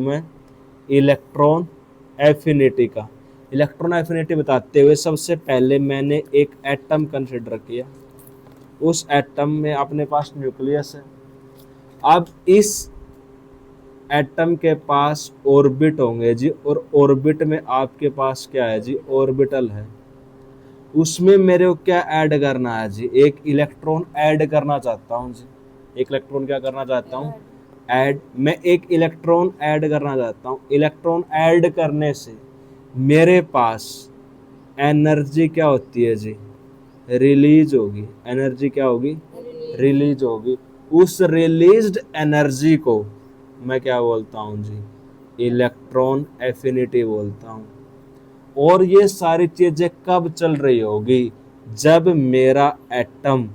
मैं electron affinity का। Electron affinity बताते हुए सबसे पहले मैंने एक एटम कंसिडर किया। उस एटम में अपने पास न्यूक्लियस है। अब इस एटम के पास ऑर्बिट होंगे जी, और ऑर्बिट में आपके पास क्या है जी, ऑर्बिटल है। उसमें मेरे को क्या ऐड करना है जी, एक इलेक्ट्रॉन ऐड करना चाहता हूँ जी। एक इलेक्ट्रॉन क्या करना चाहता हूँ, ऐड। मैं एक इलेक्ट्रॉन ऐड करना चाहता हूँ। इलेक्ट्रॉन ऐड करने से मेरे पास एनर्जी क्या होती है जी, रिलीज होगी। एनर्जी क्या होगी, रिलीज होगी। उस रिलीज्ड एनर्जी को मैं क्या बोलता हूँ जी, इलेक्ट्रॉन एफिनिटी बोलता हूँ। और ये सारी चीजें कब चल रही होगी, जब मेरा एटम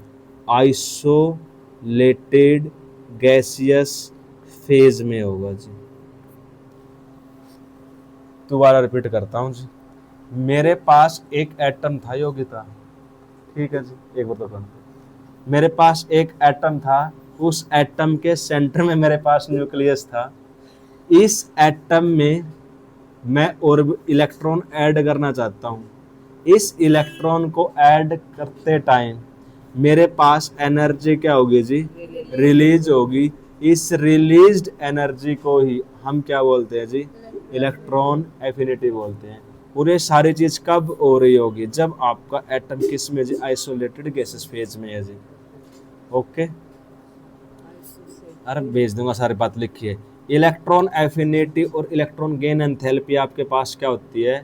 आइसोलेटेड गैसियस फेज में होगा जी। दोबारा रिपीट करता हूं जी। मेरे पास एक एटम था योगिता, ठीक है जी, एक बार तो मेरे पास एक एटम था। उस एटम के सेंटर में मेरे पास न्यूक्लियस था। इस एटम में मैं और इलेक्ट्रॉन ऐड करना चाहता हूँ। इस इलेक्ट्रॉन को ऐड करते टाइम मेरे पास एनर्जी क्या होगी जी, रिलीज होगी। इस रिलीज्ड एनर्जी को ही हम क्या बोलते हैं जी, इलेक्ट्रॉन एफिनिटी बोलते हैं। और ये सारी चीज कब हो रही होगी, जब आपका एटम किस में जी, आइसोलेटेड गैसेस फेज में है जी। ओके, अरे भेज दूंगा, सारी बात लिखिए। इलेक्ट्रॉन एफिनिटी और इलेक्ट्रॉन गेन एंथैल्पी आपके पास क्या होती है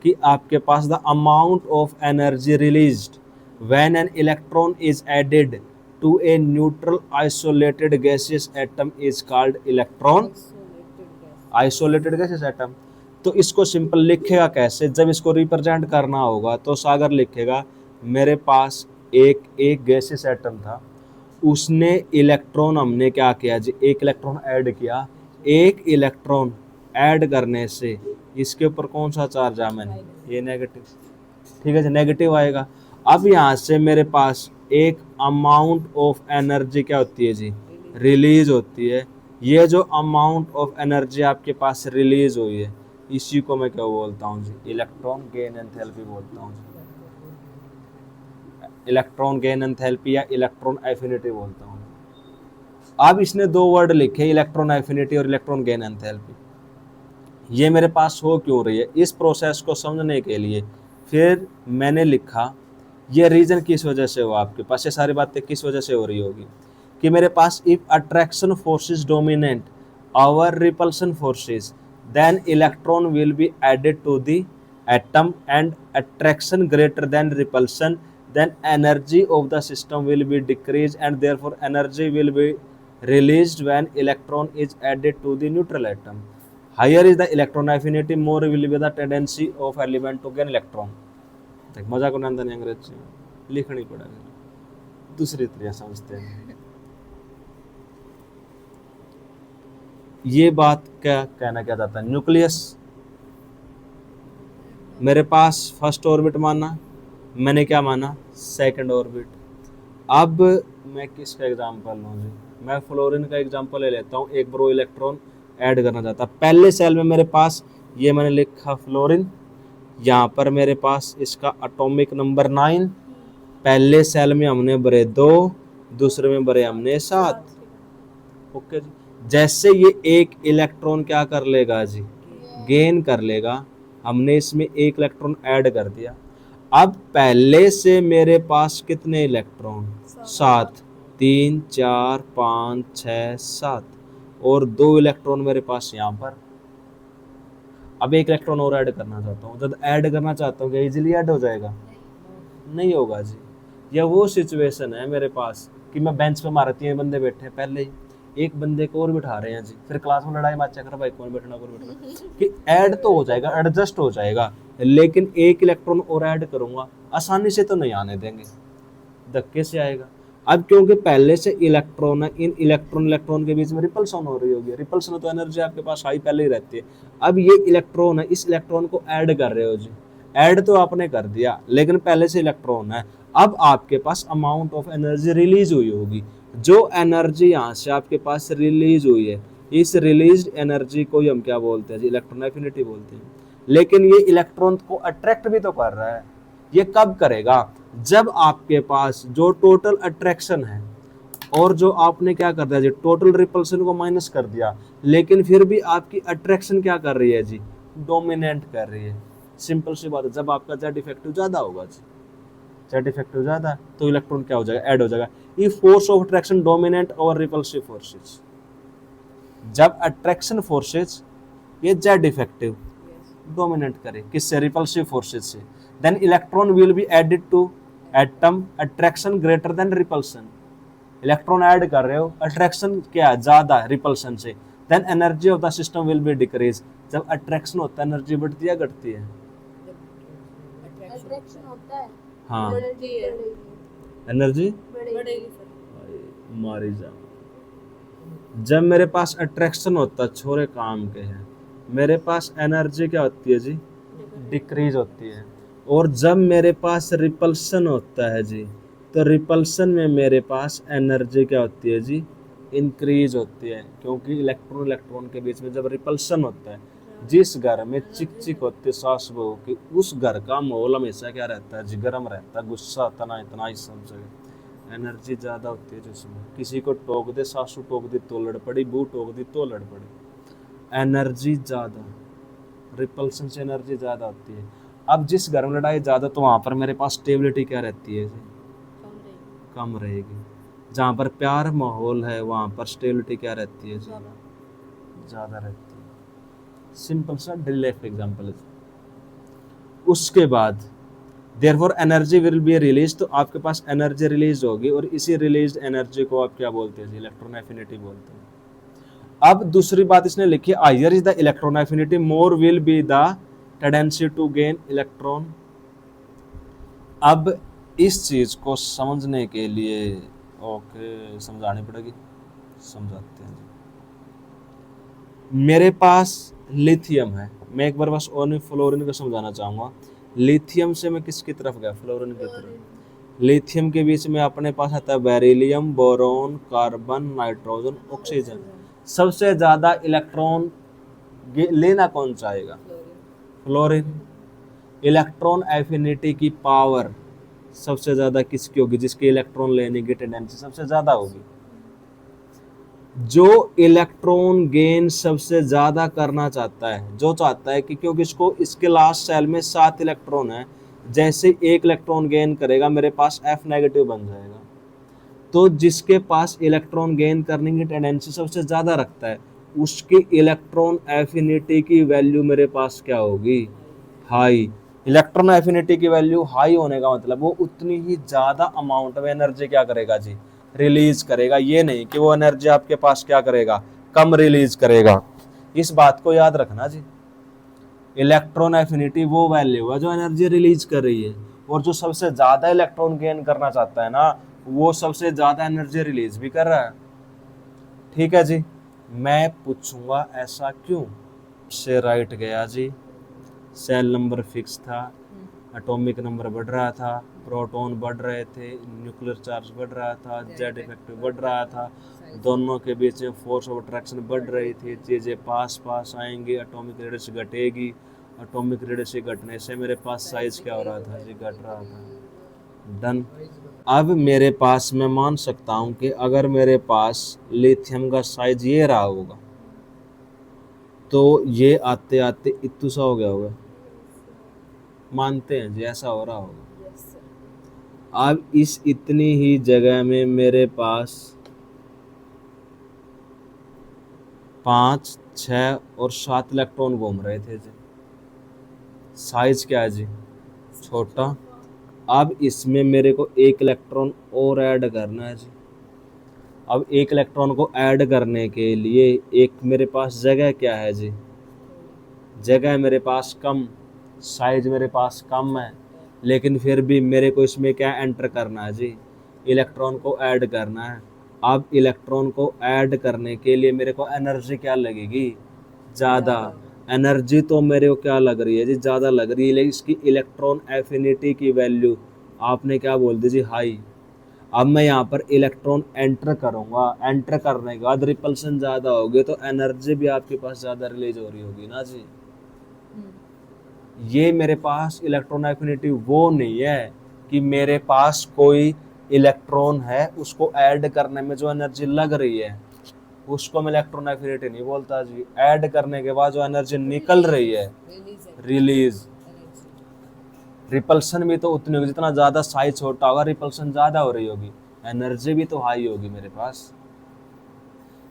कि आपके पास the amount of energy released when an electron is added to a neutral isolated gaseous atom is called electron isolated gaseous atom. तो इसको सिंपल लिखेगा कैसे, जब इसको रिप्रेजेंट करना होगा तो सागर लिखेगा, मेरे पास एक एक गैसियस एटम था, उसने इलेक्ट्रॉन, हमने क्या किया जी, एक इलेक्ट्रॉन ऐड किया। एक इलेक्ट्रॉन ऐड करने से इसके ऊपर कौन सा चार्ज आ, मैंने ये नेगेटिव, ठीक है जी, नेगेटिव आएगा। अब यहाँ से मेरे पास एक अमाउंट ऑफ एनर्जी क्या होती है जी, रिलीज होती है। ये जो अमाउंट ऑफ एनर्जी आपके पास रिलीज हुई है, इसी को मैं क्या बोलता हूँ जी, इलेक्ट्रॉन गेन एंथैल्पी बोलता हूँ जी। इलेक्ट्रॉन गेन एंथैल्पी या इलेक्ट्रॉन एफिनिटी बोलता हूँ। अब इसने दो वर्ड लिखे, इलेक्ट्रॉन एफिनिटी और इलेक्ट्रॉन गेन एंथैल्पी। ये मेरे पास हो क्यों रही है, इस प्रोसेस को समझने के लिए फिर मैंने लिखा ये रीजन किस वजह से हो, आपके पास ये सारी बातें किस वजह से हो रही होगी कि मेरे पास if attraction forces dominate over repulsion forces then electron will be added to the atom and attraction greater than repulsion, then energy of the system will be decreased and therefore energy will be released when electron is added to the neutral atom. Higher is the electron affinity, more will be the tendency of element to gain electron. देख मजा को नंदन अंग्रेजी लिखनी पड़ेगी, दूसरी तरह समझते हैं। ये बात क्या कहना क्या चाहता है, न्यूक्लियस मेरे पास फर्स्ट ऑर्बिट माना, मैंने क्या माना, सेकंड ऑर्बिट। अब मैं किसका एग्जांपल लूँ जी, मैं फ्लोरीन का एग्जांपल ले लेता हूँ। एक ब्रो इलेक्ट्रॉन ऐड करना चाहता, पहले सेल में मेरे पास ये मैंने लिखा फ्लोरीन, यहाँ पर मेरे पास इसका एटॉमिक नंबर 9, पहले सेल में हमने भरे 2, दूसरे में भरे हमने 7। ओके जी, जैसे ये एक इलेक्ट्रॉन क्या कर लेगा जी, गेन कर लेगा, हमने इसमें एक इलेक्ट्रॉन ऐड कर दिया। अब पहले से मेरे पास कितने इलेक्ट्रॉन, 7, 3, 4, 5, 6, 7 और 2 इलेक्ट्रॉन मेरे पास यहाँ पर। अब एक इलेक्ट्रॉन और ऐड करना चाहता हूँ, जब ऐड करना चाहता हूँ क्या इजीली ऐड हो जाएगा, नहीं होगा जी। यह वो सिचुएशन है मेरे पास कि मैं बेंच पे मारे 3 बंदे बैठे हैं, पहले ही एक बंदे को और बिठा रहे हैं जी, फिर क्लास में लड़ाई मचा कर भाई कौन बैठना कौन बैठना, कि ऐड तो हो जाएगा, एडजस्ट हो जाएगा, लेकिन एक इलेक्ट्रॉन और ऐड करूंगा आसानी से तो नहीं आने देंगे, धक्के से आएगा। अब क्योंकि पहले से इलेक्ट्रॉन है, इन इलेक्ट्रॉन इलेक्ट्रॉन के बीच में रिपल्सन हो रही होगी, रिपल्सन तो एनर्जी आपके पास हाई पहले ही रहती है। अब ये इलेक्ट्रॉन है, इस इलेक्ट्रॉन को ऐड कर रहे हो जी, ऐड तो आपने कर दिया लेकिन पहले से इलेक्ट्रॉन है। अब आपके पास अमाउंट ऑफ एनर्जी रिलीज हुई होगी, जो एनर्जी यहाँ से आपके पास रिलीज हुई है इस रिलीज्ड एनर्जी को ही हम क्या बोलते हैं जी, इलेक्ट्रॉन एफिनिटी बोलते हैं। लेकिन ये इलेक्ट्रॉन को अट्रैक्ट भी तो कर रहा है। ये कब करेगा, जब आपके पास जो टोटल अट्रैक्शन है और जो आपने क्या कर दिया जी, टोटल रिपल्शन को माइनस कर दिया, लेकिन फिर भी आपकी अट्रैक्शन क्या कर रही है जी, डोमिनेट कर रही है। सिंपल सी बात है, जब आपका जेड इफेक्टिव ज्यादा होगा जी, जेड इफेक्टिव ज्यादा तो इलेक्ट्रॉन क्या हो जाएगा, ऐड हो जाएगा। ये force of attraction dominate over repulsive forces. जब अट्रैक्शन फोर्सेस ये जेड इफेक्टिव डोमिनेट करे किससे, रिपल्सिव फोर्सेस से, then electron will be added to atom attraction greater than repulsion. Electron add कर रहे हो, अट्रैक्शन क्या ज्यादा है रिपल्सन से, then energy of the system will be decrease. जब अट्रैक्शन होता है एनर्जी बढ़ती है घटती है, अट्रैक्शन होता है हाँ बढ़ती है, एनर्जी बढ़ेगी। मारी जा। जब मेरे पास अट्रैक्शन होता है, छोरे काम के हैं, मेरे पास एनर्जी क्या होती है जी, डिक्रीज होती है। और जब मेरे पास रिपल्सन होता है जी, तो रिपल्सन में मेरे पास एनर्जी क्या होती है जी, इंक्रीज होती है। क्योंकि इलेक्ट्रॉन इलेक्ट्रॉन के बीच में जब रिपल्सन होता है, जिस घर में चिक चिक होती है सास बहू की, उस घर का माहौल हमेशा क्या रहता है जी, गर्म रहता है, गुस्सा तना इतना ही सब जगह एनर्जी ज़्यादा होती है जिसमें। किसी को टोक दे, सासू टोक दी तो लड़ पड़ी, बहू टोक दी तो लड़ पड़ी, एनर्जी ज़्यादा, रिपल्सन से एनर्जी ज़्यादा होती है। अब जिस घर में लड़ाई ज़्यादा, तो वहाँ पर मेरे पास स्टेबिलिटी क्या रहती है जी, कम रहेगी। जहाँ पर प्यार माहौल है वहाँ पर स्टेबिलिटी क्या रहती है जी, ज़्यादा रहती है। सिंपल सा डेली लाइफ एग्जाम्पल है। उसके बाद therefore energy will be release, तो आपके पास एनर्जी रिलीज होगी, और इसी रिलीज एनर्जी को आप क्या बोलते हैं जी, इलेक्ट्रॉन एफिनिटी बोलते हैं। अब दूसरी बात इसने लिखी, higher is the electron affinity more will be the tendency to gain electron. अब इस चीज को समझने के लिए ओके समझानी पड़ेगी, समझाते हैं। मेरे पास लिथियम है, मैं एक बार बस ओनली फ्लोरीन को समझाना चाहूँगा। लिथियम से मैं किसकी तरफ गया, फ्लोरीन की तरफ। लिथियम के बीच में अपने पास आता है beryllium, boron, carbon, nitrogen, oxygen. सबसे ज़्यादा इलेक्ट्रॉन लेना कौन चाहेगा, फ्लोरीन। इलेक्ट्रॉन एफिनिटी की पावर सबसे ज़्यादा किसकी होगी, जिसकी इलेक्ट्रॉन लेने की टेंडेंसी सबसे ज़्यादा होगी। जो इलेक्ट्रॉन गेन सबसे ज़्यादा करना चाहता है, जो चाहता है कि क्योंकि इसको इसके लास्ट सेल में 7 इलेक्ट्रॉन है, जैसे 1 इलेक्ट्रॉन गेन करेगा मेरे पास F नेगेटिव बन जाएगा। तो जिसके पास इलेक्ट्रॉन गेन करने की टेंडेंसी सबसे ज़्यादा रखता है, उसकी इलेक्ट्रॉन एफिनिटी की वैल्यू मेरे पास क्या होगी, हाई। इलेक्ट्रॉन एफिनिटी की वैल्यू हाई होने का मतलब वो उतनी ही ज़्यादा अमाउंट में एनर्जी क्या करेगा जी, रिलीज करेगा। ये नहीं कि वो एनर्जी आपके पास क्या करेगा, कम रिलीज करेगा। इस बात को याद रखना जी, इलेक्ट्रॉन एफिनिटी वो वैल्यू है जो एनर्जी रिलीज कर रही है, और जो सबसे ज़्यादा इलेक्ट्रॉन गेन करना चाहता है ना, वो सबसे ज़्यादा एनर्जी रिलीज भी कर रहा है। ठीक है जी, मैं पूछूंगा ऐसा क्यों, से राइट गया जी। सेल नंबर फिक्स था, एटॉमिक नंबर बढ़ रहा था, प्रोटॉन बढ़ रहे थे, न्यूक्लियर चार्ज बढ़ रहा था, जेड इफेक्टिव बढ़ रहा था, दोनों के बीच में फोर्स ऑफ अट्रैक्शन बढ़ रही थी, चीज़ें पास पास आएंगी, एटॉमिक रेडियस घटेगी, एटॉमिक रेडियस घटने से मेरे पास साइज क्या हो रहा था जी, घट रहा था। डन। अब मेरे पास मैं मान सकता हूँ कि अगर मेरे पास लिथियम का साइज ये रहा होगा, तो ये आते आते इतना सा हो गया होगा, मानते हैं जी ऐसा हो रहा होगा। अब इस इतनी ही जगह में मेरे पास 5, 6 और 7 इलेक्ट्रॉन घूम रहे थे जी। साइज क्या है जी, छोटा। अब इसमें मेरे को 1 इलेक्ट्रॉन और ऐड करना है जी। अब 1 इलेक्ट्रॉन को ऐड करने के लिए एक मेरे पास जगह क्या है जी, जगह मेरे पास कम, साइज मेरे पास कम है, लेकिन फिर भी मेरे को इसमें क्या एंटर करना है जी, इलेक्ट्रॉन को ऐड करना है। अब इलेक्ट्रॉन को ऐड करने के लिए मेरे को एनर्जी क्या लगेगी, ज़्यादा। एनर्जी तो मेरे को क्या लग रही है जी, ज़्यादा लग रही है, लेकिन इसकी इलेक्ट्रॉन एफिनिटी की वैल्यू आपने क्या बोल दी जी, हाई। अब मैं यहाँ पर इलेक्ट्रॉन एंटर करूँगा, एंटर करने के बाद रिपल्शन ज़्यादा होगी तो एनर्जी भी आपके पास ज़्यादा रिलीज हो रही होगी ना जी। ये मेरे पास इलेक्ट्रॉन एफिनिटी वो नहीं है कि मेरे पास कोई इलेक्ट्रॉन है उसको ऐड करने में जो एनर्जी लग रही है उसको मैं इलेक्ट्रॉन एफिनिटी नहीं बोलता जी। ऐड करने के बाद जो एनर्जी निकल रही है रिलीज, रिपल्शन भी तो उतनी होगी जितना ज़्यादा साइज छोटा होगा रिपल्शन ज़्यादा हो रही होगी, एनर्जी भी तो हाई होगी मेरे पास।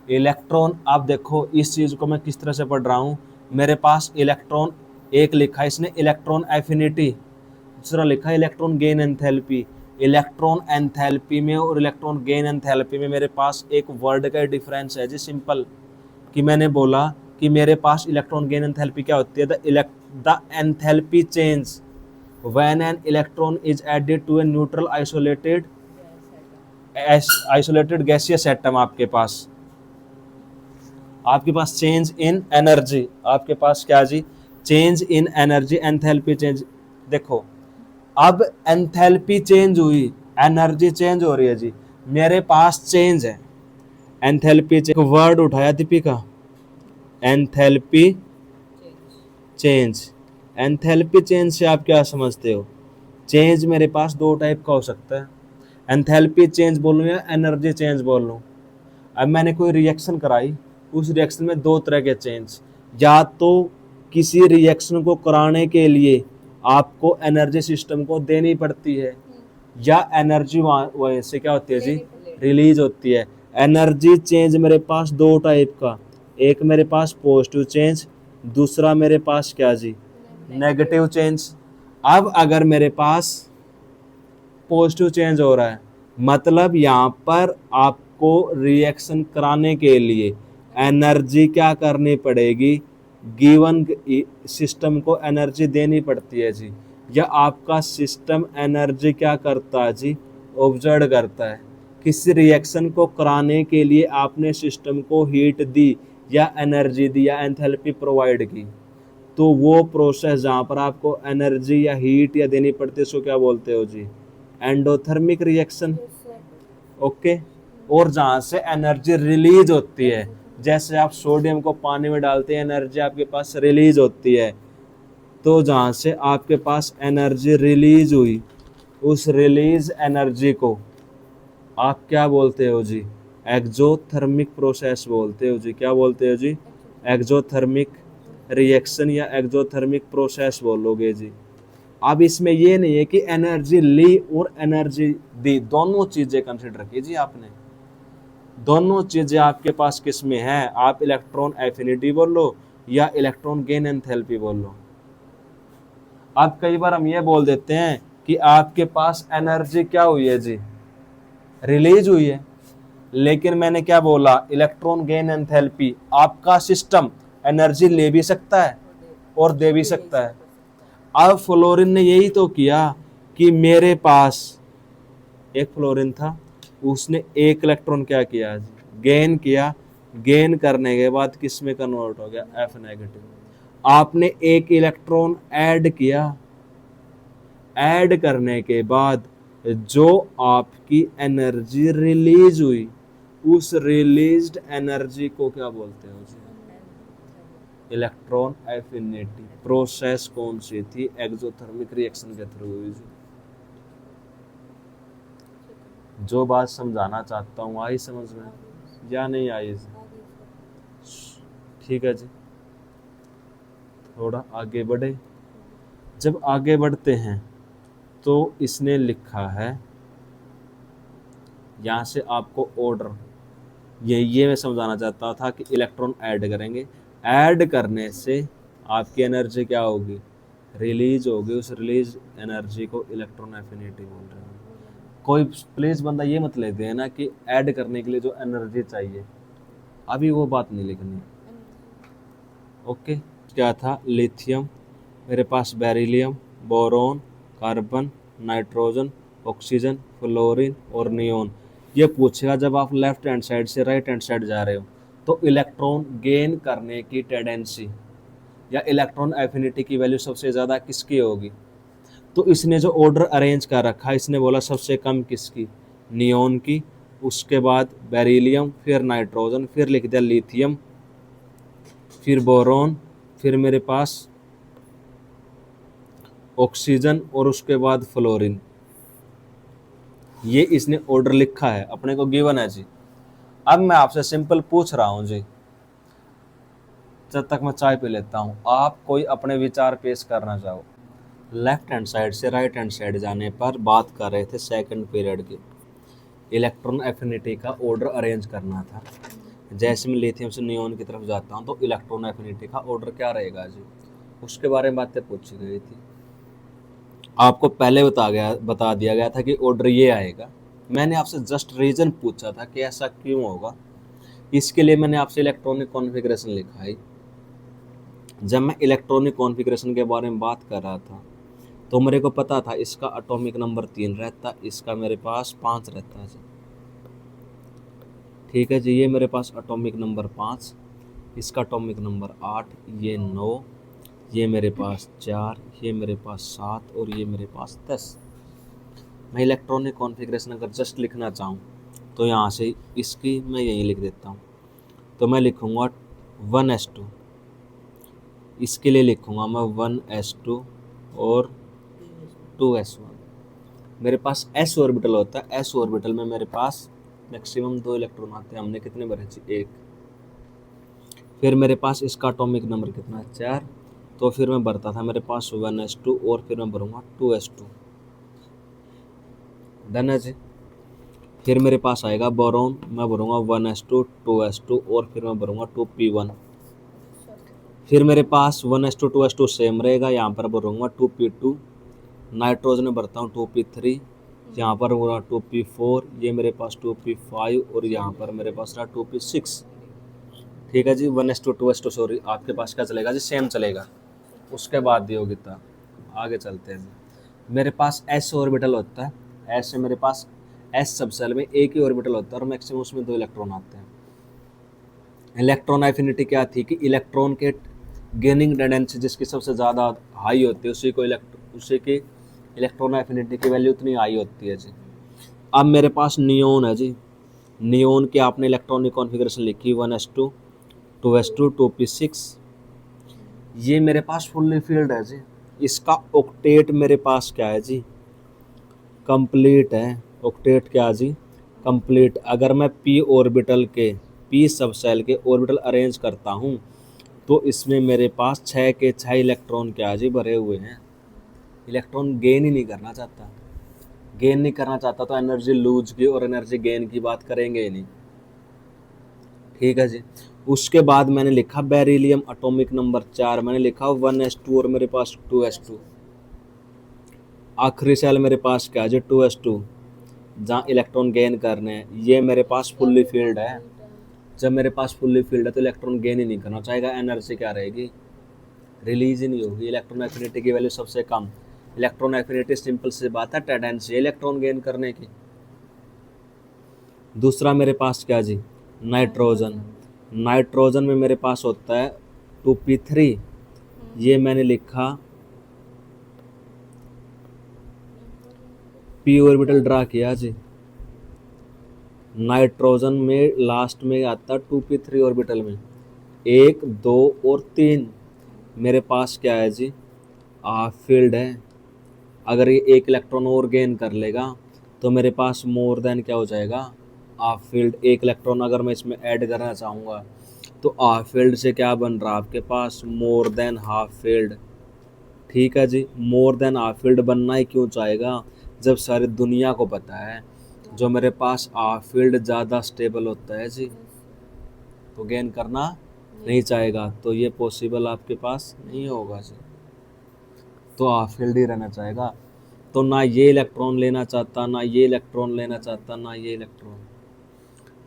इलेक्ट्रॉन, आप देखो इस चीज़ को मैं किस तरह से पढ़ रहा हूँ। मेरे पास इलेक्ट्रॉन एक लिखा है इसने इलेक्ट्रॉन एफिनिटी, दूसरा लिखा है electron gain enthalpy. Electron enthalpy में और इलेक्ट्रॉन गेन एंथैल्पी में मेरे पास एक वर्ड का डिफरेंस है जी, सिंपल। कि मैंने बोला कि मेरे पास इलेक्ट्रॉन गेन एंथैल्पी क्या होती है, the enthalpy change when an electron is added to a neutral isolated gaseous atom. आपके पास चेंज इन एनर्जी, आपके पास क्या जी, change in energy, enthalpy change. देखो अब एंथैल्पी चेंज हुई, एनर्जी चेंज हो रही है जी, मेरे पास चेंज है, एंथैल्पी चेंज। वर्ड उठाया Deepika, enthalpy change. Enthalpy change से आप क्या समझते हो? चेंज मेरे पास दो टाइप का हो सकता है, एंथैल्पी चेंज बोलूँ या एनर्जी चेंज बोल लूँ। अब मैंने कोई रिएक्शन कराई, उस रिएक्शन में दो तरह के चेंज, या तो किसी रिएक्शन को कराने के लिए आपको एनर्जी सिस्टम को देनी पड़ती है, या एनर्जी वहाँ से क्या होती है जी, रिलीज होती है। एनर्जी चेंज मेरे पास दो टाइप का, एक मेरे पास पॉजिटिव चेंज, दूसरा मेरे पास क्या जी, नेगेटिव चेंज। अब अगर मेरे पास पॉजिटिव चेंज हो रहा है मतलब यहाँ पर आपको रिएक्शन कराने के लिए एनर्जी क्या करनी पड़ेगी, गिवन सिस्टम को एनर्जी देनी पड़ती है जी, या आपका सिस्टम एनर्जी क्या करता है जी, ऑब्जर्व करता है। किसी रिएक्शन को कराने के लिए आपने सिस्टम को हीट दी या एनर्जी दी या एंथैल्पी प्रोवाइड की, तो वो प्रोसेस जहाँ पर आपको एनर्जी या हीट या देनी पड़ती है उसको क्या बोलते हो जी, एंडोथर्मिक रिएक्शन। ओके। और जहाँ से एनर्जी रिलीज होती है, जैसे आप सोडियम को पानी में डालते हैं एनर्जी आपके पास रिलीज होती है, तो जहाँ से आपके पास एनर्जी रिलीज हुई उस रिलीज एनर्जी को आप क्या बोलते हो जी, एक्सोथर्मिक प्रोसेस बोलते हो जी। क्या बोलते हो जी, एक्सोथर्मिक रिएक्शन या एक्सोथर्मिक प्रोसेस बोलोगे जी। अब इसमें ये नहीं है कि एनर्जी ली और एनर्जी दी, दोनों चीजें कंसिडर कीजिए आपने, दोनों चीजें आपके पास किस में है, आप इलेक्ट्रॉन एफिनिटी बोल लो या इलेक्ट्रॉन गेन एंथैल्पी बोल लो। अब कई बार हम ये बोल देते हैं कि आपके पास एनर्जी क्या हुई है जी, रिलीज हुई है, लेकिन मैंने क्या बोला, इलेक्ट्रॉन गेन एंथैल्पी, आपका सिस्टम एनर्जी ले भी सकता है और दे भी सकता है। अब फ्लोरीन ने यही तो किया कि मेरे पास एक फ्लोरीन था, उसने एक इलेक्ट्रॉन क्या किया, गेन किया, गेन करने के बाद किस में कन्वर्ट हो गया, एफ नेगेटिव। आपने एक इलेक्ट्रॉन ऐड किया, ऐड करने के बाद जो आपकी एनर्जी रिलीज हुई उस रिलीज्ड एनर्जी को क्या बोलते हैं उसे, इलेक्ट्रॉन एफिनिटी। प्रोसेस कौन सी थी, एक्सोथर्मिक रिएक्शन के थ्रू हुई। जो बात समझाना चाहता हूँ आई समझ में या नहीं आई? ठीक है जी, थोड़ा आगे बढ़े। जब आगे बढ़ते हैं तो इसने लिखा है यहाँ से आपको ऑर्डर, ये मैं समझाना चाहता था कि इलेक्ट्रॉन ऐड करेंगे, ऐड करने से आपकी एनर्जी क्या होगी, रिलीज होगी, उस रिलीज एनर्जी को इलेक्ट्रॉन एफिनिटी बोल रहे हैं। कोई प्लीज बंदा ये मत लेते हैं ना कि ऐड करने के लिए जो एनर्जी चाहिए, अभी वो बात नहीं लिखनी। ओके, क्या था, लिथियम, मेरे पास beryllium, boron, carbon, nitrogen, oxygen, fluorine और नियोन। ये पूछेगा जब आप लेफ्ट हैंड साइड से राइट हैंड साइड जा रहे हो तो इलेक्ट्रॉन गेन करने की टेंडेंसी या इलेक्ट्रॉन एफिनिटी की वैल्यू सबसे ज़्यादा किसकी होगी। तो इसने जो ऑर्डर अरेंज कर रखा है, इसने बोला सबसे कम किसकी, नियोन की, उसके बाद बेरिलियम, फिर नाइट्रोजन, फिर लिख दिया लिथियम, फिर बोरॉन, फिर मेरे पास ऑक्सीजन और उसके बाद फ्लोरीन। ये इसने ऑर्डर लिखा है, अपने को गिवन है जी। अब मैं आपसे सिंपल पूछ रहा हूं जी, जब तक मैं चाय पी लेता हूं, आप कोई अपने विचार पेश करना चाहो। लेफ्ट हैंड साइड से राइट हैंड साइड जाने पर बात कर रहे थे सेकंड पीरियड की, इलेक्ट्रॉन एफिनिटी का ऑर्डर अरेंज करना था। जैसे मैं लिथियम से नियोन की तरफ जाता हूं तो इलेक्ट्रॉन एफिनिटी का ऑर्डर क्या रहेगा जी, उसके बारे में बातें पूछी गई थी। आपको पहले बता दिया गया था कि ऑर्डर ये आएगा। मैंने आपसे जस्ट रीजन पूछा था कि ऐसा क्यों होगा, इसके लिए मैंने आपसे इलेक्ट्रॉनिक कॉन्फ़िगरेशन लिखा है। जब मैं इलेक्ट्रॉनिक कॉन्फ़िगरेशन के बारे में बात कर रहा था तो मेरे को पता था इसका एटॉमिक नंबर 3 रहता, इसका मेरे पास 5 रहता है। ठीक है जी, ये मेरे पास एटॉमिक नंबर 5, इसका एटॉमिक नंबर 8, ये 9, ये मेरे पास 4, ये मेरे पास 7 और ये मेरे पास 10। मैं इलेक्ट्रॉनिक कॉन्फ़िगरेशन अगर जस्ट लिखना चाहूँ तो यहाँ से इसकी मैं यहीं लिख देता हूँ। तो मैं लिखूँगा 1s2, इसके लिए लिखूँगा मैं 1s2 और 2s1। मेरे पास s ऑर्बिटल होता है, s ऑर्बिटल में मेरे पास मैक्सिमम 2 इलेक्ट्रॉन आते हैं। हमने कितने भरे जी, 1। फिर मेरे पास इसका एटॉमिक नंबर कितना है, 4। तो फिर मैं भरता था मेरे पास 1s2 और फिर मैं भरूँगा 2s2। डन है जी। फिर मेरे पास आएगा बोरॉन, मैं भरूँगा 1s2 2s2 और फिर मैं भरूँगा 2p1। फिर मेरे पास 1s2 2s2 सेम रहेगा, यहाँ पर भरूँगा 2p2। नाइट्रोजन में भरता हूँ 2p3, यहाँ पर होगा 2p4, ये मेरे पास 2p5 और यहाँ पर मेरे पास रहा 2p6। ठीक है जी, 1s2 2s2 सॉरी, आपके पास क्या चलेगा जी, सेम चलेगा। उसके बाद दी योग्यता, आगे चलते हैं जी। मेरे पास s ऑर्बिटल होता है, s से मेरे पास s सब सेल में एक ही ऑर्बिटल होता है और मैक्सिमम उसमें 2 इलेक्ट्रॉन आते हैं। इलेक्ट्रॉन एफिनिटी क्या थी कि इलेक्ट्रॉन के गेनिंग टेंडेंसी जिसकी सबसे ज़्यादा हाई होती है उसी की इलेक्ट्रॉन एफिनिटी की वैल्यू उतनी हाई होती है जी। अब मेरे पास नियोन है जी, नियोन की आपने इलेक्ट्रॉनिक कॉन्फ़िगरेशन लिखी 1s2 2s2 2p6। ये मेरे पास फुल्ली फील्ड है जी। इसका ऑक्टेट मेरे पास क्या है जी, कंप्लीट है। ऑक्टेट क्या जी, कंप्लीट। अगर मैं p ऑर्बिटल के p सब सेल के ऑर्बिटल अरेंज करता हूँ तो इसमें मेरे पास 6 के 6 इलेक्ट्रॉन क्या जी भरे हुए हैं। इलेक्ट्रॉन गेन ही नहीं करना चाहता, गेन नहीं करना चाहता तो एनर्जी लूज की और एनर्जी गेन की बात करेंगे ही नहीं। ठीक है जी। उसके बाद मैंने लिखा बेरिलियम एटॉमिक नंबर 4, मैंने लिखा 1s2 और मेरे पास 2s2। आखिरी सेल मेरे पास क्या है जी, 2s2, जहाँ इलेक्ट्रॉन गेन करने हैं। ये मेरे पास फुल्ली फील्ड है। जब मेरे पास फुल्ली फील्ड है तो इलेक्ट्रॉन गेन ही नहीं करना चाहेगा, एनर्जी क्या रहेगी, रिलीज ही नहीं होगी। इलेक्ट्रॉन एफिनिटी की वैल्यू सबसे कम। इलेक्ट्रॉन एफिनिटी सिंपल सी बात है, टेंडेंसी इलेक्ट्रॉन गेन करने की। दूसरा मेरे पास क्या जी, नाइट्रोजन। नाइट्रोजन में मेरे पास होता है 2p3, ये मैंने लिखा p ऑर्बिटल ड्रा किया जी। नाइट्रोजन में लास्ट में आता है 2p3 ऑर्बिटल में 1 2 और 3। मेरे पास क्या है जी, फील्ड है। अगर ये 1 इलेक्ट्रॉन और गेन कर लेगा तो मेरे पास मोर देन क्या हो जाएगा, फील्ड। 1 इलेक्ट्रॉन अगर मैं इसमें ऐड करना चाहूँगा तो फील्ड से क्या बन रहा है आपके पास, मोर देन हाफ फील्ड। ठीक है जी, मोर देन हाफ फील्ड बनना ही क्यों चाहेगा, जब सारी दुनिया को पता है जो मेरे पास फील्ड ज़्यादा स्टेबल होता है जी, तो गेन करना नहीं चाहेगा, तो ये पॉसिबल आपके पास नहीं होगा जी। तो फील्ड ही रहना चाहेगा। तो ना ये इलेक्ट्रॉन लेना चाहता, ना ये इलेक्ट्रॉन लेना चाहता, ना ये इलेक्ट्रॉन।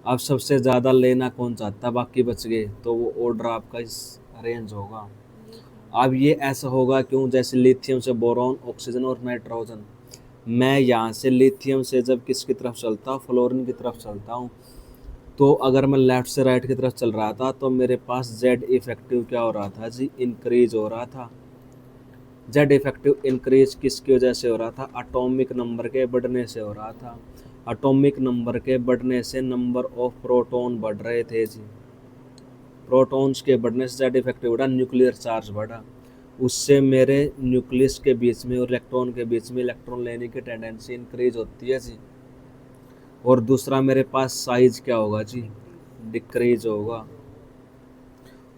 अब सबसे ज़्यादा लेना कौन चाहता, बाकी बच गए, तो वो ऑर्डर आपका इस अरेंज होगा। अब ये ऐसा होगा क्यों, जैसे लिथियम से बोरॉन, ऑक्सीजन और नाइट्रोजन। मैं यहाँ से लिथियम से जब किसकी तरफ चलता हूँ, फ्लोरीन की तरफ चलता हूँ, तो अगर मैं लेफ़्ट से राइट की तरफ चल रहा था तो मेरे पास जेड इफेक्टिव क्या हो रहा था जी, इंक्रीज हो रहा था। जेड इफेक्टिव इंक्रीज किसकी वजह से हो रहा था, एटॉमिक नंबर के बढ़ने से हो रहा था। एटॉमिक नंबर के बढ़ने से नंबर ऑफ प्रोटॉन बढ़ रहे थे जी। प्रोटॉन्स के बढ़ने से ज़्यादा इफेक्टिव बढ़ा, न्यूक्लियर चार्ज बढ़ा, उससे मेरे न्यूक्लियस के बीच में और इलेक्ट्रॉन के बीच में इलेक्ट्रॉन लेने की टेंडेंसी इंक्रीज होती है जी। और दूसरा मेरे पास साइज क्या होगा जी, डिक्रीज होगा।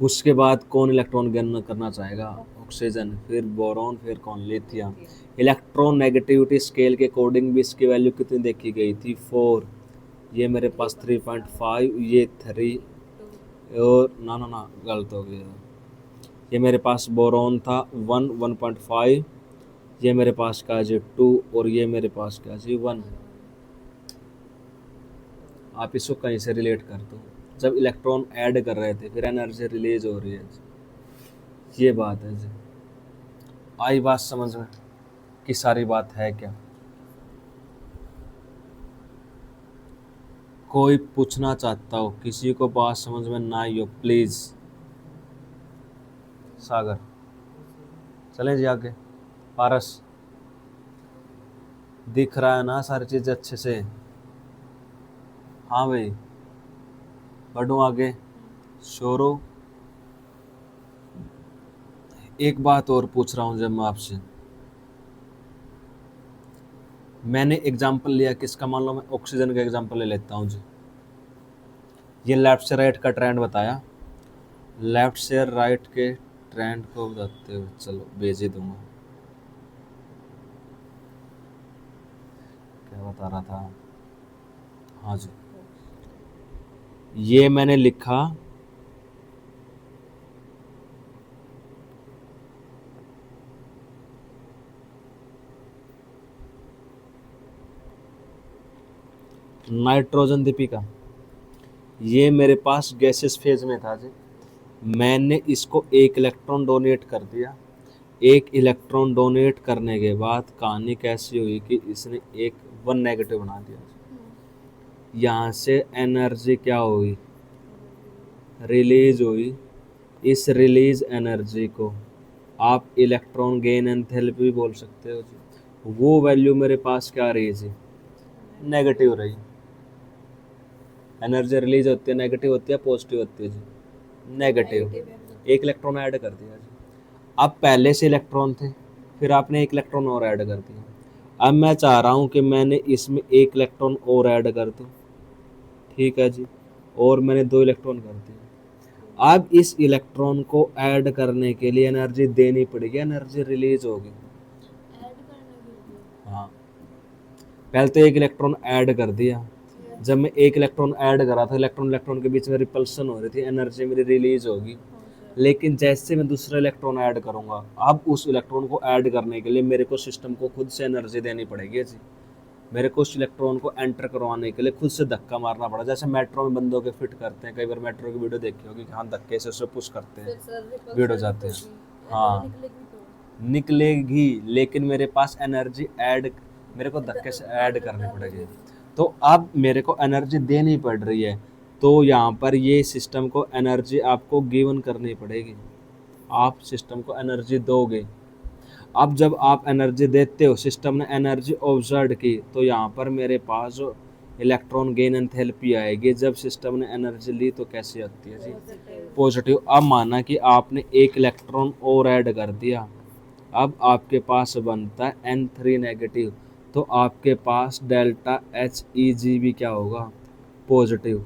उसके बाद कौन इलेक्ट्रॉन गेन करना चाहेगा, ऑक्सीजन, फिर बोरॉन, फिर कौन, लिथियम। इलेक्ट्रॉन नेगेटिविटी स्केल के अकॉर्डिंग भी इसकी वैल्यू कितनी देखी गई थी, 4। ये मेरे पास 3.5, ये 3, और ना गलत हो गया। ये मेरे पास बोरॉन था 1.5, ये मेरे पास का जी 2, और ये मेरे पास का जी 1। आप इसको कहीं से रिलेट कर दो, जब इलेक्ट्रॉन ऐड कर रहे थे फिर एनर्जी रिलीज हो रही है जी। ये बात है जी। आई बात समझ में कि सारी बात है क्या? कोई पूछना चाहता हो, किसी को बात समझ में ना आई हो, प्लीज। सागर, चलें जी आगे। पारस, दिख रहा है ना सारी चीजें अच्छे से? हाँ भाई, बढ़ूँ आगे? शोरो, एक बात और पूछ रहा हूँ जब मैं आपसे, मैंने एग्जाम्पल लिया किसका, मान लो मैं ऑक्सीजन का एग्जाम्पल ले लेता हूँ जी। ये लेफ्ट से राइट का ट्रेंड बताया, लेफ्ट से राइट के ट्रेंड को बताते हुए चलो भेज ही दूंगा। क्या बता रहा था, हाँ जी, ये मैंने लिखा नाइट्रोजन दीपिका, ये मेरे पास गैसेस फेज में था जी। मैंने इसको एक इलेक्ट्रॉन डोनेट कर दिया। एक इलेक्ट्रॉन डोनेट करने के बाद कहानी कैसी हुई कि इसने एक 1 नेगेटिव बना दिया। यहाँ से एनर्जी क्या हुई, रिलीज हुई। इस रिलीज एनर्जी को आप इलेक्ट्रॉन गेन एंथैल्पी भी बोल सकते हो जी। वो वैल्यू मेरे पास क्या रही जी, नेगेटिव रही। एनर्जी रिलीज होती है नेगेटिव होती है पॉजिटिव होती है जी, नेगेटिव। एक इलेक्ट्रॉन ऐड कर दिया जी। अब पहले से इलेक्ट्रॉन थे, फिर आपने एक इलेक्ट्रॉन और ऐड कर दिया। अब मैं चाह रहा हूँ कि मैंने इसमें एक इलेक्ट्रॉन और ऐड कर दूँ, ठीक है जी, और मैंने 2 इलेक्ट्रॉन कर दिए। अब इस इलेक्ट्रॉन को ऐड करने के लिए एनर्जी देनी पड़ेगी, एनर्जी रिलीज होगी। हाँ, पहले तो एक इलेक्ट्रॉन ऐड कर दिया। जब मैं एक इलेक्ट्रॉन ऐड करा था, इलेक्ट्रॉन इलेक्ट्रॉन के बीच में रिपल्सन हो रही थी, एनर्जी मेरी रिलीज होगी। लेकिन जैसे मैं दूसरा इलेक्ट्रॉन ऐड करूंगा, अब उस इलेक्ट्रॉन को ऐड करने के लिए मेरे को सिस्टम को खुद से एनर्जी देनी पड़ेगी जी। मेरे को उस इलेक्ट्रॉन को एंटर करवाने के लिए खुद से धक्का मारना पड़ा। जैसे मेट्रो में बंदों के फिट करते हैं, कई बार मेट्रो की वीडियो देखी होगी, हाँ धक्के से उसे पुश करते हैं, भीड़ हो जाते हैं। हाँ, निकलेगी, लेकिन मेरे पास एनर्जी ऐड, मेरे को धक्के से ऐड करनी पड़ेगी। तो अब मेरे को एनर्जी देनी पड़ रही है, तो यहाँ पर ये सिस्टम को एनर्जी आपको गिवन करनी पड़ेगी। आप सिस्टम को एनर्जी दोगे। अब जब आप एनर्जी देते हो, सिस्टम ने एनर्जी ऑब्जर्व की, तो यहाँ पर मेरे पास जो इलेक्ट्रॉन गेन एंथैल्पी आएगी। जब सिस्टम ने एनर्जी ली तो कैसी आती है जी, पॉजिटिव। अब माना कि आपने एक इलेक्ट्रॉन और ऐड कर दिया, अब आपके पास बनता है N3 नेगेटिव, तो आपके पास डेल्टा HEG भी क्या होगा, पॉजिटिव।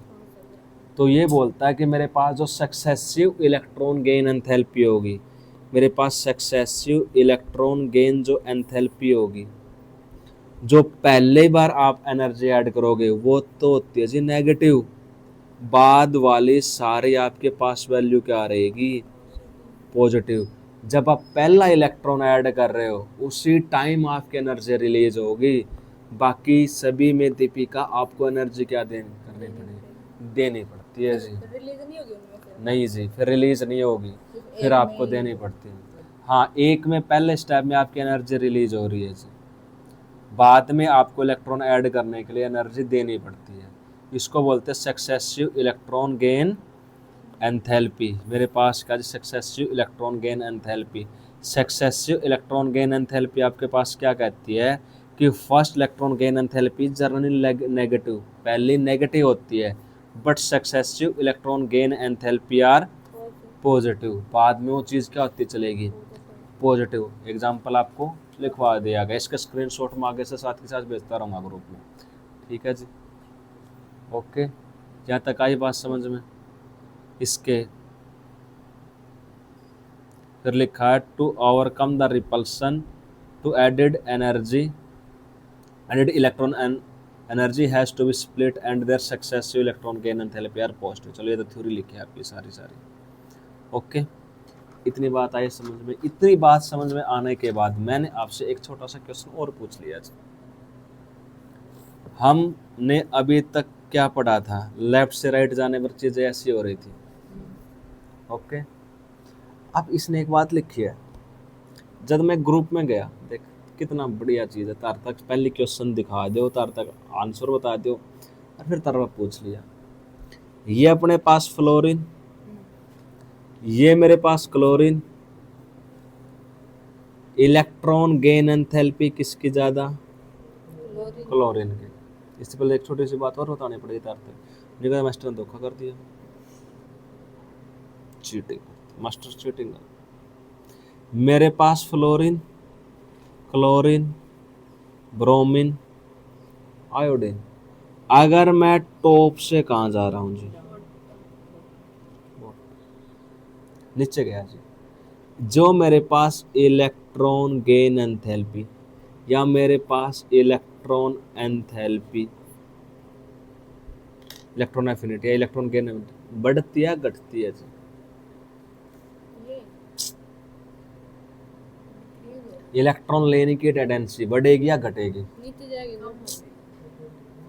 तो ये बोलता है कि मेरे पास जो सक्सेसिव इलेक्ट्रॉन गेन एंथैल्पी होगी, मेरे पास सक्सेसिव इलेक्ट्रॉन गेन जो एंथैल्पी होगी, जो पहले बार आप एनर्जी ऐड करोगे वो तो होती है जी नेगेटिव। बाद वाली सारी आपके पास वैल्यू क्या रहेगी, पॉजिटिव। जब आप पहला इलेक्ट्रॉन ऐड कर रहे हो उसी टाइम आपकी एनर्जी रिलीज होगी। बाकी सभी में दीपिका आपको एनर्जी क्या करनी पड़ेगी, देनी पड़ती है जी। रिलीज नहीं होगी उनमें फिर? नहीं जी, फिर रिलीज नहीं होगी, फिर आपको देनी पड़ती है। हाँ, एक में पहले स्टेप में आपकी एनर्जी रिलीज हो रही है जी, बाद में आपको इलेक्ट्रॉन ऐड करने के लिए एनर्जी देनी पड़ती है। इसको बोलते हैं सक्सेसिव इलेक्ट्रॉन गेन एंथैल्पी। मेरे पास का successive electron gain enthalpy. Successive electron gain enthalpy आपके पास क्या कहती है कि first electron gain enthalpy generally negative, पहली नेगेटिव होती है, but successive electron gain enthalpy are positive, बाद में वो चीज़ क्या होती चलेगी, पॉजिटिव। एग्जाम्पल आपको लिखवा दिया गया, इसका स्क्रीनशॉट मैं आगे से साथ के साथ भेजता रहूँगा ग्रुप में, ठीक है जी। ओके, यहाँ तक आई बात समझ में। इसके फिर लिखा है to overcome the repulsion to added energy, added electron and energy has to be split and there successive electron gain enthalpy are positive. चलो ये तो थ्योरी लिखी है आपकी सारी सारी। ओके, इतनी बात आई समझ में। इतनी बात समझ में आने के बाद मैंने आपसे एक छोटा सा क्वेश्चन और पूछ लिया। हमने अभी तक क्या पढ़ा था, लेफ्ट से राइट जाने पर चीज़ें ऐसी हो रही थी। ओके, अब इसने एक बात लिखी है, जब मैं ग्रुप में गया, देख कितना बढ़िया चीज़ है, तार तक पहले क्वेश्चन दिखा दो, तार तक आंसर बता दो, और फिर तार पूछ लिया। ये अपने पास फ्लोरीन, ये मेरे पास क्लोरीन, इलेक्ट्रॉन गेन एंथैल्पी किसकी ज़्यादा, क्लोरीन की। इससे पहले एक छोटी सी बात और बतानी पड़ेगी तार तक, निगम मास्टर ने धोखा कर दिया, चीटिंग, मास्टर चीटिंग। मेरे पास फ्लोरीन, क्लोरीन, ब्रोमीन, आयोडीन, अगर मैं टॉप से कहाँ जा रहा हूँ जी, नीचे गया जी, जो मेरे पास इलेक्ट्रॉन गेन एंथैल्पी या मेरे पास इलेक्ट्रॉन एंथैल्पी, इलेक्ट्रॉन एफिनिटी या इलेक्ट्रॉन गेन बढ़ती है घटती है जी, इलेक्ट्रॉन लेने की टेंडेंसी बढ़ेगी या घटेगी, नीचे जाएगी,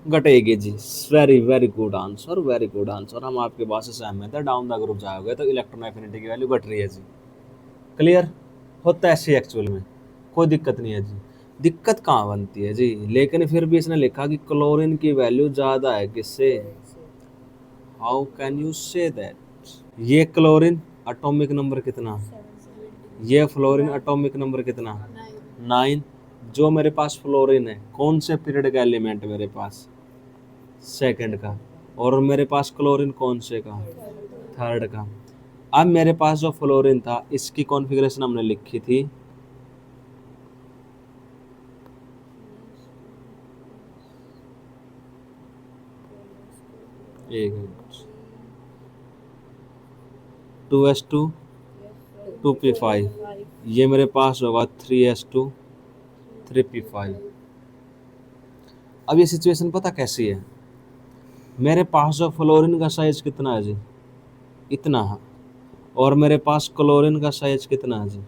घटेगी जी। Very very good answer, very good answer, हम आपके बात से सहमत है। डाउन द ग्रुप जाओगे तो इलेक्ट्रॉन एफिनिटी की वैल्यू घट रही है जी। क्लियर, होता है ऐसे एक्चुअल में, कोई दिक्कत नहीं है जी। दिक्कत कहाँ बनती है जी, लेकिन फिर भी इसने लिखा कि क्लोरीन की वैल्यू ज़्यादा है किससे, how can you say that. ये क्लोरीन एटॉमिक नंबर कितना, ये फ्लोरीन एटॉमिक नंबर कितना, 9। जो मेरे पास फ्लोरीन है कौन से पीरियड का एलिमेंट मेरे पास, सेकंड का, और मेरे पास क्लोरीन कौन से का, थर्ड का। अब मेरे पास जो फ्लोरीन था इसकी कॉन्फ़िगरेशन हमने लिखी थी, एक 2s2 2p5, ये मेरे पास होगा 3s2 3p5। अब ये सिचुएशन पता कैसी है, मेरे पास जो फ्लोरीन का साइज कितना है जी, इतना है, और मेरे पास क्लोरीन का साइज कितना है जी,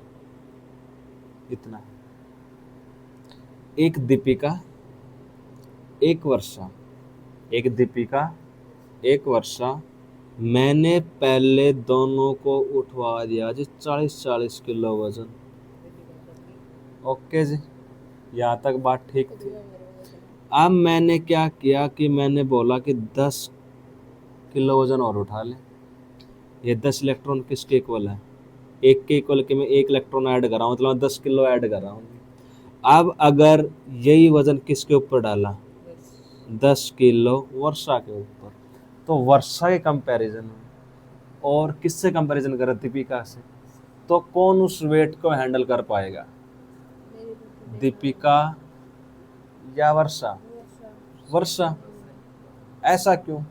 इतना। एक दीपिका एक वर्षा, एक दीपिका एक वर्षा, मैंने पहले दोनों को उठवा दिया जी 40-40 किलो वजन। ओके जी, यहाँ तक बात ठीक थी। अब मैंने क्या किया कि मैंने बोला कि 10 किलो वजन और उठा ले। ये 10 इलेक्ट्रॉन किसके इक्वल है, एक के इक्वल के मैं एक इलेक्ट्रॉन ऐड कर रहा हूँ, मतलब 10 किलो ऐड कर रहा हूँ। अब अगर यही वजन किसके ऊपर डाला, 10 किलो वर्षा के ऊपर, तो वर्षा के कंपैरिजन में और किससे कंपैरिजन कर, दीपिका से, तो कौन उस वेट को हैंडल कर पाएगा, दीपिका या वर्षा, वर्षा। ऐसा क्यों,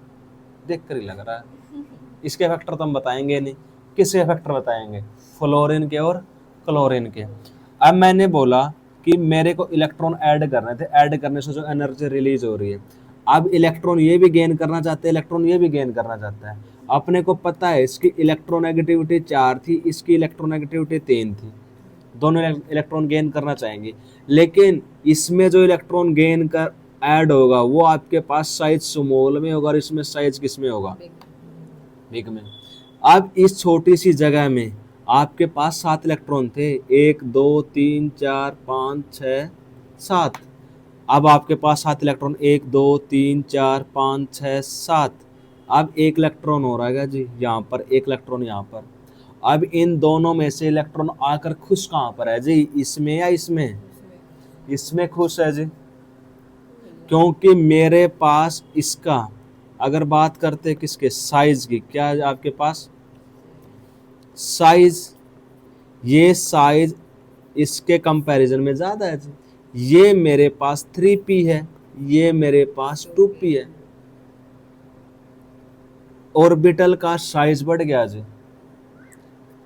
देख कर ही लग रहा है। इसके फैक्टर तो हम बताएंगे नहीं, किसके फैक्टर बताएंगे, फ्लोरीन के और क्लोरीन के। अब मैंने बोला कि मेरे को इलेक्ट्रॉन ऐड करने थे, ऐड करने से जो एनर्जी रिलीज हो रही है, अब इलेक्ट्रॉन ये भी गेन करना चाहते हैं, इलेक्ट्रॉन ये भी गेन करना चाहता है। अपने को पता है इसकी इलेक्ट्रोनेगेटिविटी 4 थी, इसकी इलेक्ट्रोनेगेटिविटी 3 थी, दोनों इलेक्ट्रॉन गेन करना चाहेंगे, लेकिन इसमें जो इलेक्ट्रॉन गेन कर ऐड होगा वो आपके पास साइज स्मॉल में होगा और इसमें साइज किस में होगा, बिग में। अब इस छोटी सी जगह में आपके पास 7 इलेक्ट्रॉन थे, 1 2 3 4 5 6 7। अब आपके पास 7 इलेक्ट्रॉन, 1 2 3 4 5 6 7। अब एक इलेक्ट्रॉन हो रहा है जी यहाँ पर, एक इलेक्ट्रॉन यहाँ पर। अब इन दोनों में से इलेक्ट्रॉन आकर खुश कहाँ पर है जी, इसमें या इसमें, इसमें खुश है जी। क्योंकि मेरे पास इसका, अगर बात करते किसके, साइज की, क्या है आपके पास साइज, ये साइज इसके कंपैरिजन में ज़्यादा है जी। ये मेरे पास 3p है, ये मेरे पास 2p है। ऑर्बिटल का साइज बढ़ गया जी।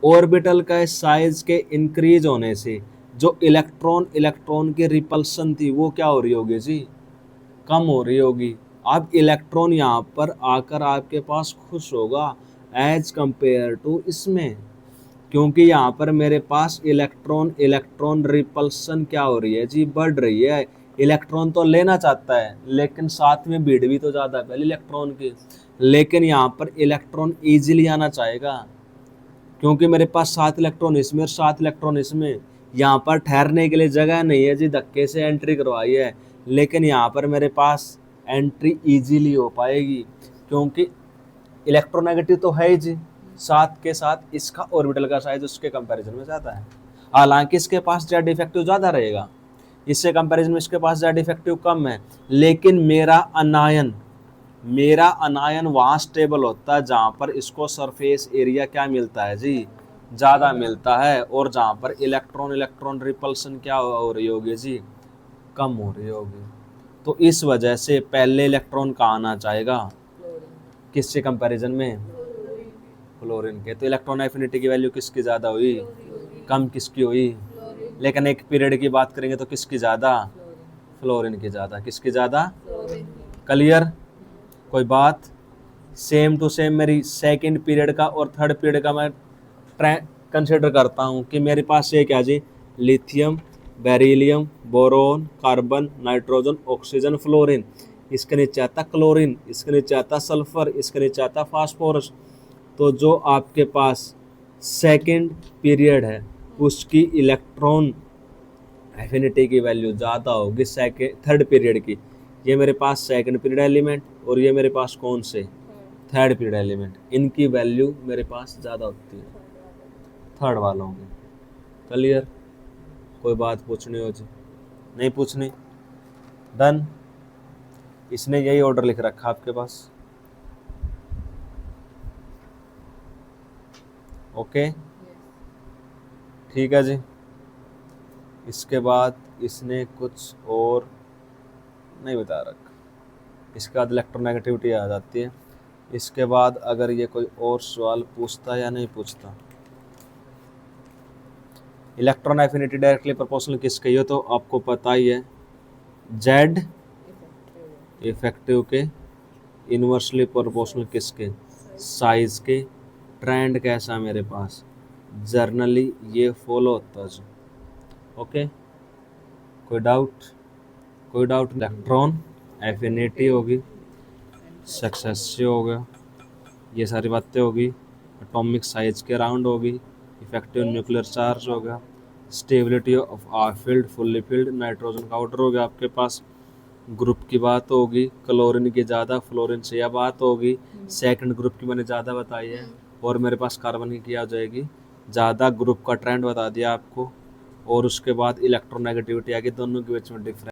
ऑर्बिटल का साइज के इंक्रीज होने से जो इलेक्ट्रॉन इलेक्ट्रॉन की रिपल्सन थी वो क्या हो रही होगी जी, कम हो रही होगी। अब इलेक्ट्रॉन यहाँ पर आकर आपके पास खुश होगा एज कंपेयर टू इसमें, क्योंकि यहाँ पर मेरे पास इलेक्ट्रॉन इलेक्ट्रॉन रिपल्सन क्या हो रही है जी, बढ़ रही है। इलेक्ट्रॉन तो लेना चाहता है लेकिन साथ में भीड़ भी तो ज़्यादा है पहले इलेक्ट्रॉन की, लेकिन यहाँ पर इलेक्ट्रॉन ईजिली आना चाहेगा क्योंकि मेरे पास 7 इलेक्ट्रॉन इसमें और 7 इलेक्ट्रॉन इसमें। यहाँ पर ठहरने के लिए जगह नहीं है जी, धक्के से एंट्री करवाई है, लेकिन यहाँ पर मेरे पास एंट्री इजीली हो पाएगी क्योंकि इलेक्ट्रोनेगेटिव तो है ही जी, साथ के साथ इसका ऑर्बिटल का साइज उसके कंपैरिजन में ज़्यादा है। हालांकि इसके पास जेड इफेक्टिव ज़्यादा रहेगा, इससे कंपैरिजन में इसके पास जेड इफेक्टिव कम है, लेकिन मेरा अनायन वहाँ स्टेबल होता है जहाँ पर इसको सरफेस एरिया क्या मिलता है जी, ज़्यादा मिलता है, और जहाँ पर इलेक्ट्रॉन इलेक्ट्रॉन रिपल्सन क्या हो रही होगी जी, कम हो रही होगी। तो इस वजह से पहले इलेक्ट्रॉन कहाँ आना चाहेगा, किससे कंपैरिजन में, फ्लोरीन के। तो इलेक्ट्रॉन एफिनिटी की वैल्यू किसकी ज़्यादा हुई, कम किसकी हुई, लेकिन एक पीरियड की बात करेंगे तो किसकी ज़्यादा, फ्लोरीन की ज़्यादा। किसकी ज़्यादा, क्लियर, कोई बात। सेम टू सेम मेरी सेकंड पीरियड का और थर्ड पीरियड का मैं कंसिडर करता हूँ कि मेरे पास ये क्या जी, lithium, beryllium, boron, carbon, nitrogen, oxygen, fluorine. इसके नीचे आता क्लोरीन, इसके नीचे आता सल्फर, इसके नीचे आता फास्फोरस। तो जो आपके पास सेकंड पीरियड है उसकी इलेक्ट्रॉन एफिनिटी की वैल्यू ज़्यादा होगी थर्ड पीरियड की। ये मेरे पास सेकंड पीरियड एलिमेंट और ये मेरे पास कौन से, थर्ड पीरियड एलिमेंट, इनकी वैल्यू मेरे पास ज़्यादा होती है थर्ड वालों की। क्लियर, कोई बात पूछनी हो जी, नहीं पूछनी, डन। इसने यही ऑर्डर लिख रखा आपके पास, ओके ठीक है जी। इसके बाद इसने कुछ और नहीं बता रखा, इसके बाद इलेक्ट्रोनेगेटिविटी आ जाती है। इसके बाद अगर ये कोई और सवाल पूछता या नहीं पूछता, इलेक्ट्रॉन एफिनिटी डायरेक्टली प्रोपोर्शनल किसके, ये तो आपको पता ही है, जेड इफेक्टिव के इनवर्सली प्रोपोर्शनल किसके, साइज के। ट्रेंड कैसा मेरे पास, जर्नली ये फॉलो होता है। ओके, कोई डाउट, कोई डाउट। इलेक्ट्रॉन एफिनिटी होगी, सक्सेसिव हो गया, ये सारी बातें होगी, एटॉमिक साइज के अराउंड होगी, इफेक्टिव न्यूक्लियर चार्ज होगा, stability of field, fully field, nitrogen का आउटर हो गया आपके पास, ग्रुप की बात होगी, क्लोरीन की ज़्यादा, फ्लोरीन से यह बात होगी, सेकंड ग्रुप की मैंने ज़्यादा बताई है, और मेरे पास कार्बन की क्या हो जाएगी ज़्यादा, ग्रुप का ट्रेंड बता दिया आपको, और उसके बाद इलेक्ट्रोनेगेटिविटी आ गई, दोनों के बीच में डिफरेंस।